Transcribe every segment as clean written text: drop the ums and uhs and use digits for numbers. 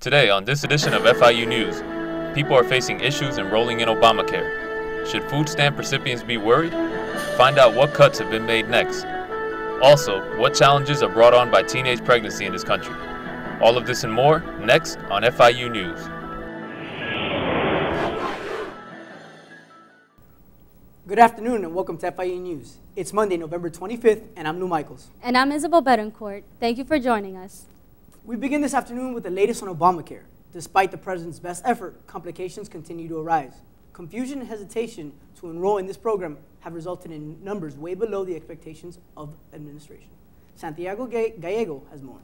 Today on this edition of FIU News, people are facing issues enrolling in Obamacare. Should food stamp recipients be worried? Find out what cuts have been made next. Also, what challenges are brought on by teenage pregnancy in this country. All of this and more next on FIU News. Good afternoon and welcome to FIU News. It's Monday, November 25th, and I'm Lou Michaels. And I'm Isabel Betancourt. Thank you for joining us. We begin this afternoon with the latest on Obamacare. Despite the president's best effort, complications continue to arise. Confusion and hesitation to enroll in this program have resulted in numbers way below the expectations of administration. Santiago Gallego has more.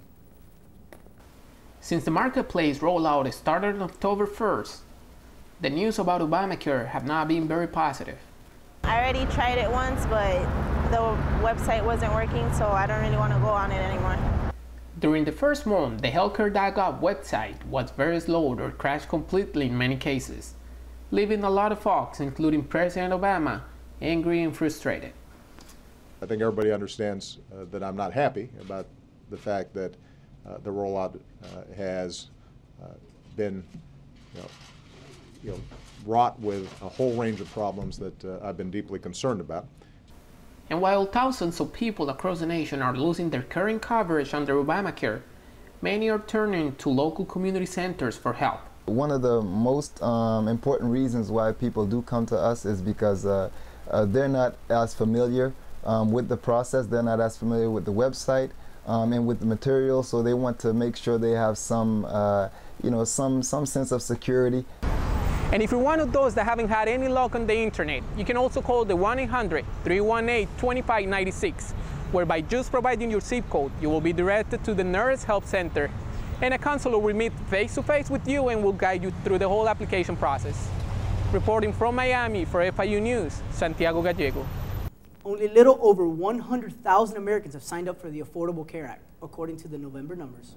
Since the marketplace rollout started on October 1st, the news about Obamacare have not been very positive. I already tried it once, but the website wasn't working, so I don't really want to go on it anymore. During the first month, the healthcare.gov website was very slow or crashed completely in many cases, leaving a lot of folks, including President Obama, angry and frustrated. I think everybody understands that I'm not happy about the fact that the rollout has been wrought with a whole range of problems that I've been deeply concerned about. And while thousands of people across the nation are losing their current coverage under Obamacare, many are turning to local community centers for help. One of the most important reasons why people do come to us is because they're not as familiar with the process, they're not as familiar with the website and with the material, so they want to make sure they have some sense of security. And if you're one of those that haven't had any luck on the internet, you can also call the 1-800-318-2596, whereby just providing your zip code, you will be directed to the nearest help center, and a counselor will meet face-to-face with you and will guide you through the whole application process. Reporting from Miami for FIU News, Santiago Gallego. Only a little over 100,000 Americans have signed up for the Affordable Care Act, according to the November numbers.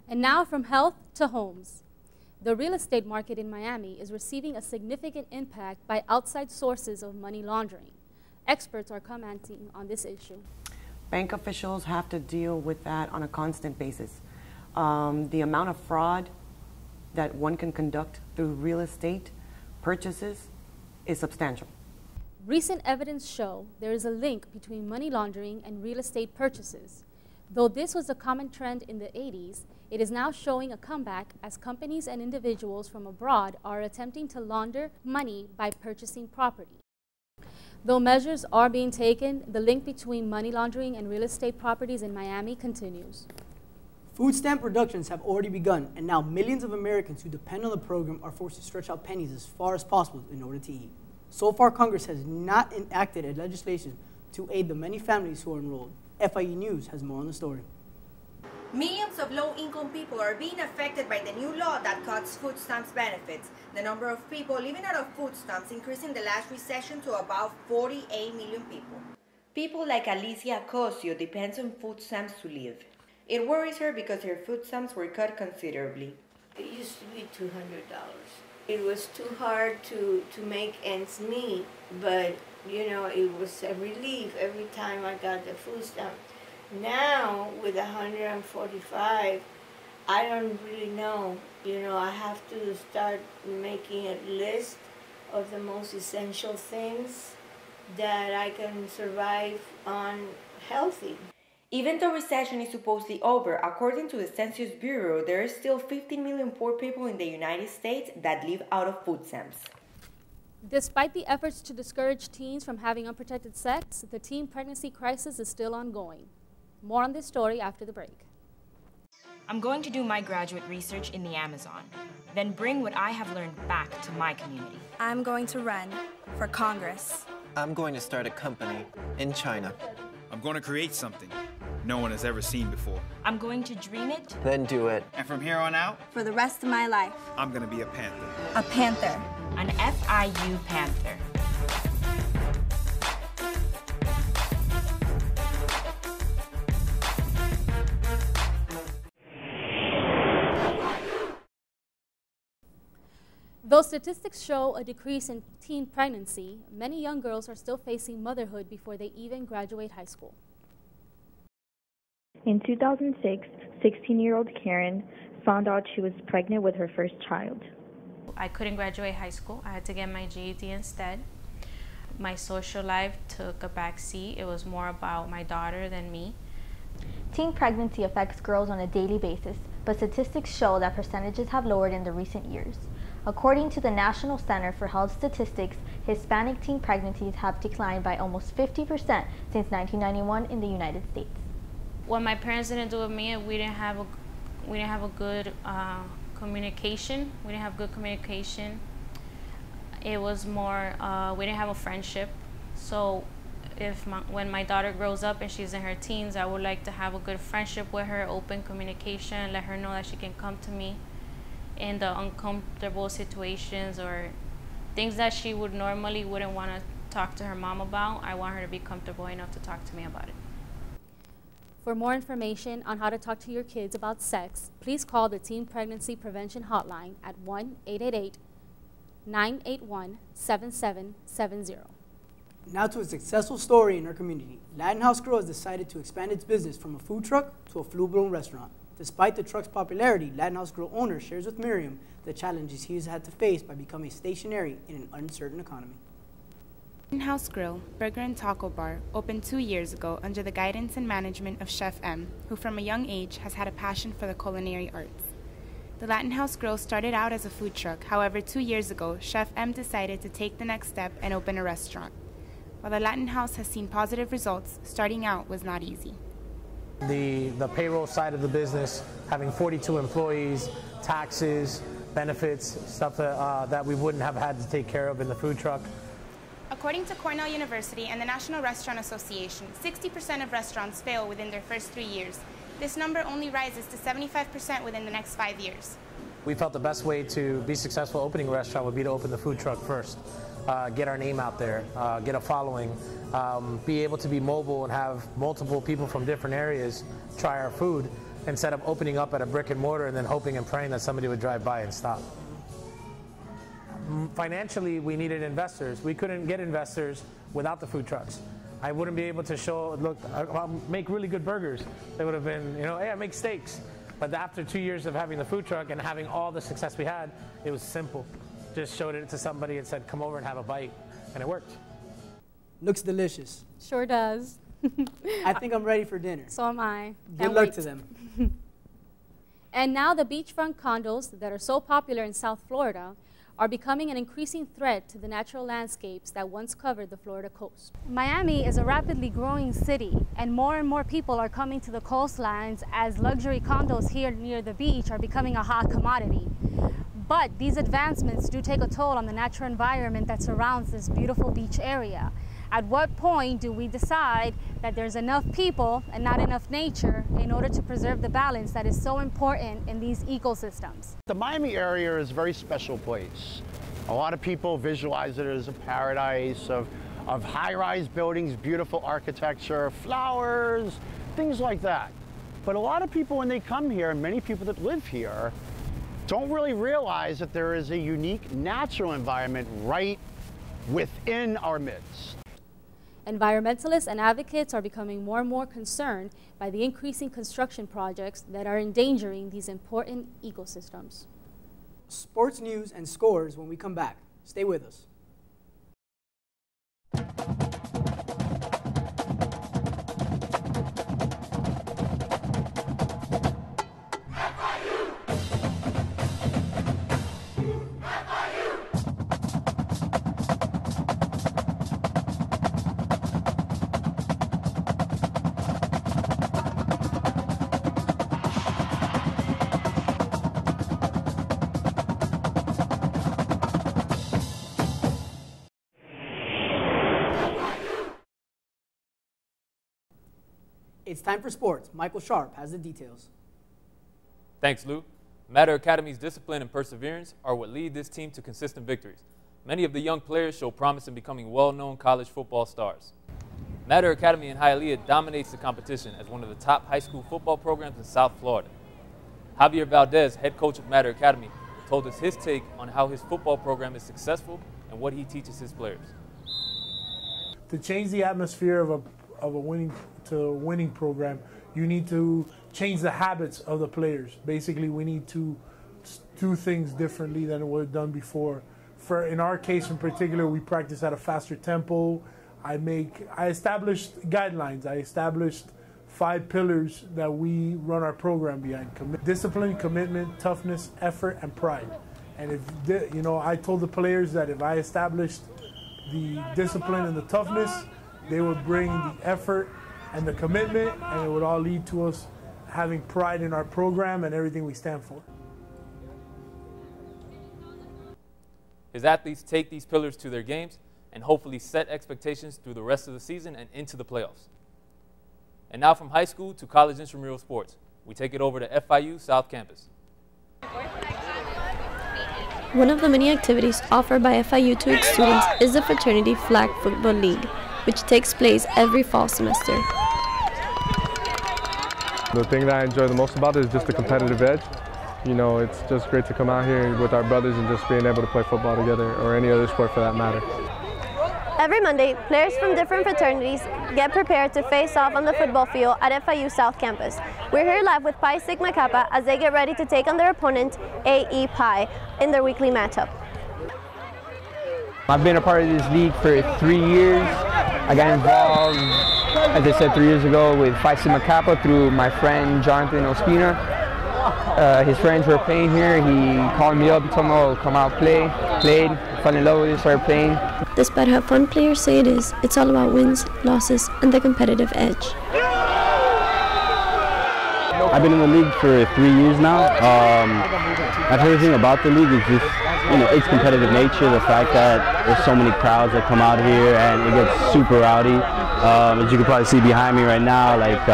And now from health to homes. The real estate market in Miami is receiving a significant impact by outside sources of money laundering. Experts are commenting on this issue. Bank officials have to deal with that on a constant basis. The amount of fraud that one can conduct through real estate purchases is substantial. Recent evidence show there is a link between money laundering and real estate purchases. Though this was a common trend in the 80s, it is now showing a comeback as companies and individuals from abroad are attempting to launder money by purchasing property. Though measures are being taken, the link between money laundering and real estate properties in Miami continues. Food stamp reductions have already begun, and now millions of Americans who depend on the program are forced to stretch out pennies as far as possible in order to eat. So far, Congress has not enacted a legislation to aid the many families who are enrolled. FIU News has more on the story. Millions of low-income people are being affected by the new law that cuts food stamps benefits. The number of people living out of food stamps increased in the last recession to about 48 million people. People like Alicia Cosio depends on food stamps to live. It worries her because her food stamps were cut considerably. It used to be $200. It was too hard to make ends meet, but it was a relief every time I got the food stamp. Now, with 145, I don't really know. I have to start making a list of the most essential things that I can survive on healthy. Even though recession is supposedly over, according to the Census Bureau, there are still 15 million poor people in the United States that live out of food stamps. Despite the efforts to discourage teens from having unprotected sex, the teen pregnancy crisis is still ongoing. More on this story after the break. I'm going to do my graduate research in the Amazon, then bring what I have learned back to my community. I'm going to run for Congress. I'm going to start a company in China. I'm going to create something no one has ever seen before. I'm going to dream it. Then do it. And from here on out, for the rest of my life, I'm going to be a panther. A panther. An FIU panther. Though statistics show a decrease in teen pregnancy, many young girls are still facing motherhood before they even graduate high school. In 2006, 16-year-old Karen found out she was pregnant with her first child. I couldn't graduate high school. I had to get my GED instead. My social life took a back seat. It was more about my daughter than me. Teen pregnancy affects girls on a daily basis, but statistics show that percentages have lowered in the recent years. According to the National Center for Health Statistics, Hispanic teen pregnancies have declined by almost 50% since 1991 in the United States. What my parents didn't do with me, we didn't have a good communication. We didn't have good communication. It was more, we didn't have a friendship. So when my daughter grows up and she's in her teens, I would like to have a good friendship with her, open communication, let her know that she can come to me in the uncomfortable situations or things that she wouldn't want to talk to her mom about. I want her to be comfortable enough to talk to me about it. For more information on how to talk to your kids about sex, please call the Teen Pregnancy Prevention Hotline at 1-888-981-7770. Now to a successful story in our community. Latin House Grill has decided to expand its business from a food truck to a full-blown restaurant. Despite the truck's popularity, Latin House Grill owner shares with Miriam the challenges he has had to face by becoming stationary in an uncertain economy. Latin House Grill, Burger and Taco Bar, opened 2 years ago under the guidance and management of Chef M, who from a young age has had a passion for the culinary arts. The Latin House Grill started out as a food truck. However, 2 years ago, Chef M decided to take the next step and open a restaurant. While the Latin House has seen positive results, starting out was not easy. The payroll side of the business, having 42 employees, taxes, benefits, stuff that we wouldn't have had to take care of in the food truck. According to Cornell University and the National Restaurant Association, 60% of restaurants fail within their first 3 years. This number only rises to 75% within the next 5 years. We felt the best way to be successful opening a restaurant would be to open the food truck first. Get our name out there, get a following, be able to be mobile and have multiple people from different areas try our food instead of opening up at a brick and mortar and then hoping and praying that somebody would drive by and stop. Financially, we needed investors. We couldn't get investors without the food trucks. I wouldn't be able to I'll make really good burgers. They would have been, hey, I make steaks. But after 2 years of having the food truck and having all the success we had, it was simple. Just showed it to somebody and said, come over and have a bite, and it worked. Looks delicious. Sure does. I think I'm ready for dinner. So am I. Good luck to them. And now the beachfront condos that are so popular in South Florida are becoming an increasing threat to the natural landscapes that once covered the Florida coast. Miami is a rapidly growing city, and more people are coming to the coastlines as luxury condos here near the beach are becoming a hot commodity. But these advancements do take a toll on the natural environment that surrounds this beautiful beach area. At what point do we decide that there's enough people and not enough nature in order to preserve the balance that is so important in these ecosystems? The Miami area is a very special place. A lot of people visualize it as a paradise of high-rise buildings, beautiful architecture, flowers, things like that. But a lot of people when they come here, and many people that live here, don't really realize that there is a unique natural environment right within our midst. Environmentalists and advocates are becoming more and more concerned by the increasing construction projects that are endangering these important ecosystems. Sports news and scores when we come back. Stay with us. It's time for sports. Michael Sharp has the details. Thanks, Lou. Matter Academy's discipline and perseverance are what lead this team to consistent victories. Many of the young players show promise in becoming well-known college football stars. Matter Academy in Hialeah dominates the competition as one of the top high school football programs in South Florida. Javier Valdez, head coach of Matter Academy, told us his take on how his football program is successful and what he teaches his players. To change the atmosphere of a winning program, you need to change the habits of the players. Basically, we need to do things differently than it was done before. In our case in particular, we practice at a faster tempo. I established guidelines. I established 5 pillars that we run our program behind: discipline, commitment, toughness, effort, and pride. And I told the players that if I established the discipline and the toughness, they would bring the effort and the commitment, and it would all lead to us having pride in our program and everything we stand for. His athletes take these pillars to their games and hopefully set expectations through the rest of the season and into the playoffs. And now from high school to college intramural sports, we take it over to FIU South Campus. One of the many activities offered by FIU to its students is the Fraternity Flag Football League, which takes place every fall semester. The thing that I enjoy the most about it is just the competitive edge. You know, it's just great to come out here with our brothers and just being able to play football together, or any other sport for that matter. Every Monday, players from different fraternities get prepared to face off on the football field at FIU South Campus. We're here live with Pi Sigma Kappa as they get ready to take on their opponent, AE Pi, in their weekly matchup. I've been a part of this league for 3 years. I got involved, as I said, 3 years ago with Pi Sigma Kappa through my friend Jonathan Ospina. His friends were playing here. He called me up, he told me, oh, come out, played, fell in love with it, started playing. Despite how fun players say it is, it's all about wins, losses, and the competitive edge. I've been in the league for 3 years now. My favorite thing about the league is just, its competitive nature, the fact that there's so many crowds that come out here and it gets super rowdy. As you can probably see behind me right now, like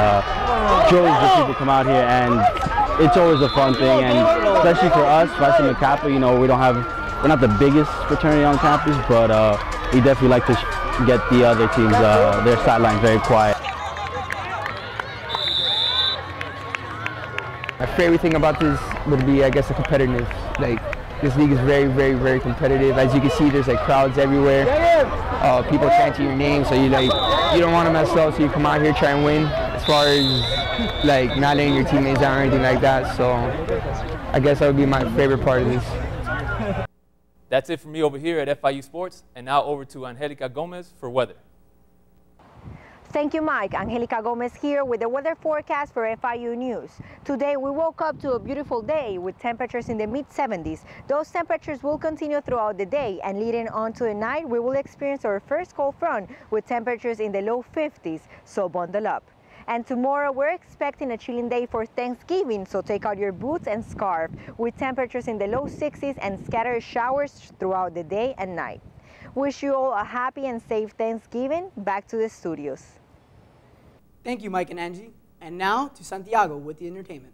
droves of people come out here, and it's always a fun thing, and especially for us, Pi Sigma Kappa, we're not the biggest fraternity on campus, but we definitely like to get the other teams, their sidelines very quiet. My favorite thing about this would be, I guess, the competitiveness. Like, this league is very, very, very competitive. As you can see, there's like crowds everywhere. People chanting your name, so you don't want to mess up, so you come out here, try and win. As far as like not letting your teammates down or anything like that, so I guess that would be my favorite part of this. That's it for me over here at FIU Sports, and now over to Angelica Gomez for weather. Thank you, Mike. Angelica Gomez here with the weather forecast for FIU News. Today we woke up to a beautiful day with temperatures in the mid-70s. Those temperatures will continue throughout the day, and leading on to the night we will experience our first cold front with temperatures in the low 50s, so bundle up. And tomorrow we're expecting a chilling day for Thanksgiving, so take out your boots and scarf with temperatures in the low 60s and scattered showers throughout the day and night. Wish you all a happy and safe Thanksgiving. Back to the studios. Thank you, Mike and Angie. And now to Santiago with the entertainment.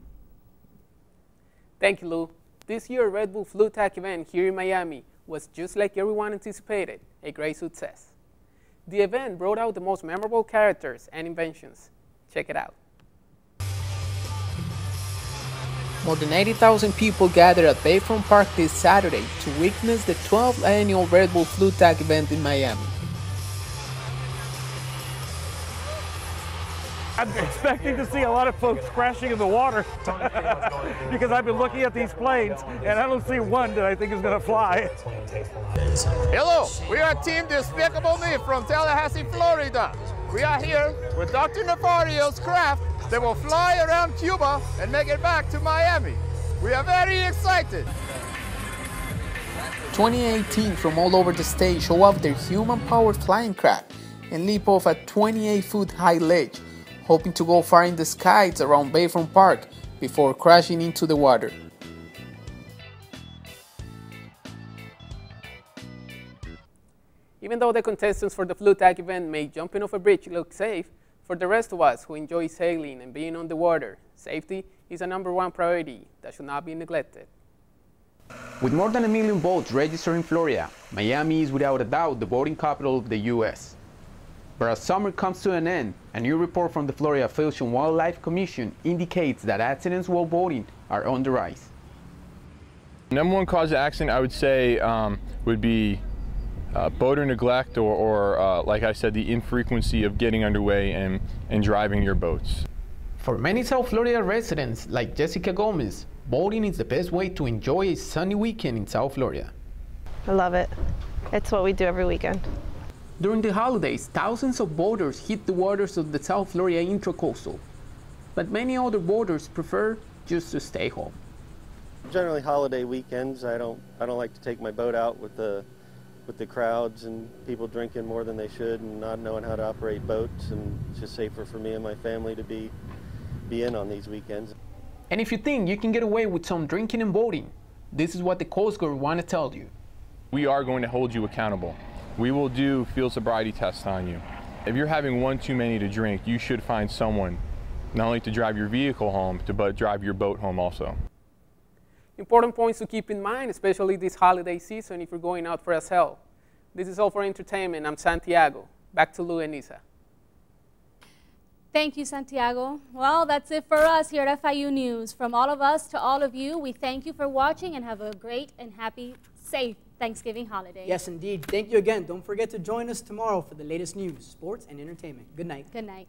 Thank you, Lou. This year's Red Bull Flu Tac event here in Miami was just like everyone anticipated, a great success. The event brought out the most memorable characters and inventions. Check it out. More than 80,000 people gathered at Bayfront Park this Saturday to witness the 12th annual Red Bull Flu Tac event in Miami. I'm expecting to see a lot of folks crashing in the water because I've been looking at these planes and I don't see one that I think is going to fly. Hello, we are Team Despicable Me from Tallahassee, Florida. We are here with Dr. Navario's craft that will fly around Cuba and make it back to Miami. We are very excited. 2018 from all over the state show off their human-powered flying craft and leap off a 28-foot high ledge, hoping to go far in the skies around Bayfront Park before crashing into the water. Even though the contestants for the Flu Tac event made jumping off a bridge look safe, for the rest of us who enjoy sailing and being on the water, safety is a #1 priority that should not be neglected. With more than 1 million boats registered in Florida, Miami is without a doubt the boating capital of the U.S. But as summer comes to an end, a new report from the Florida Fish and Wildlife Commission indicates that accidents while boating are on the rise. #1 cause of accident, I would say, would be boater neglect or like I said, the infrequency of getting underway and driving your boats. For many South Florida residents like Jessica Gomez, boating is the best way to enjoy a sunny weekend in South Florida. I love it. It's what we do every weekend. During the holidays, thousands of boaters hit the waters of the South Florida Intracoastal, but many other boaters prefer just to stay home. Generally holiday weekends, I don't like to take my boat out with the crowds and people drinking more than they should and not knowing how to operate boats, and it's just safer for me and my family to be in on these weekends. And if you think you can get away with some drinking and boating, this is what the Coast Guard want to tell you. We are going to hold you accountable. We will do field sobriety tests on you. If you're having one too many to drink, you should find someone not only to drive your vehicle home, but drive your boat home also. Important points to keep in mind, especially this holiday season if you're going out for a sail. This is all for entertainment. I'm Santiago. Back to Lou and Nisa. Thank you, Santiago. Well, that's it for us here at FIU News. From all of us to all of you, we thank you for watching and have a great and happy, safe Thanksgiving holiday. Yes, indeed. Thank you again. Don't forget to join us tomorrow for the latest news, sports, and entertainment. Good night. Good night.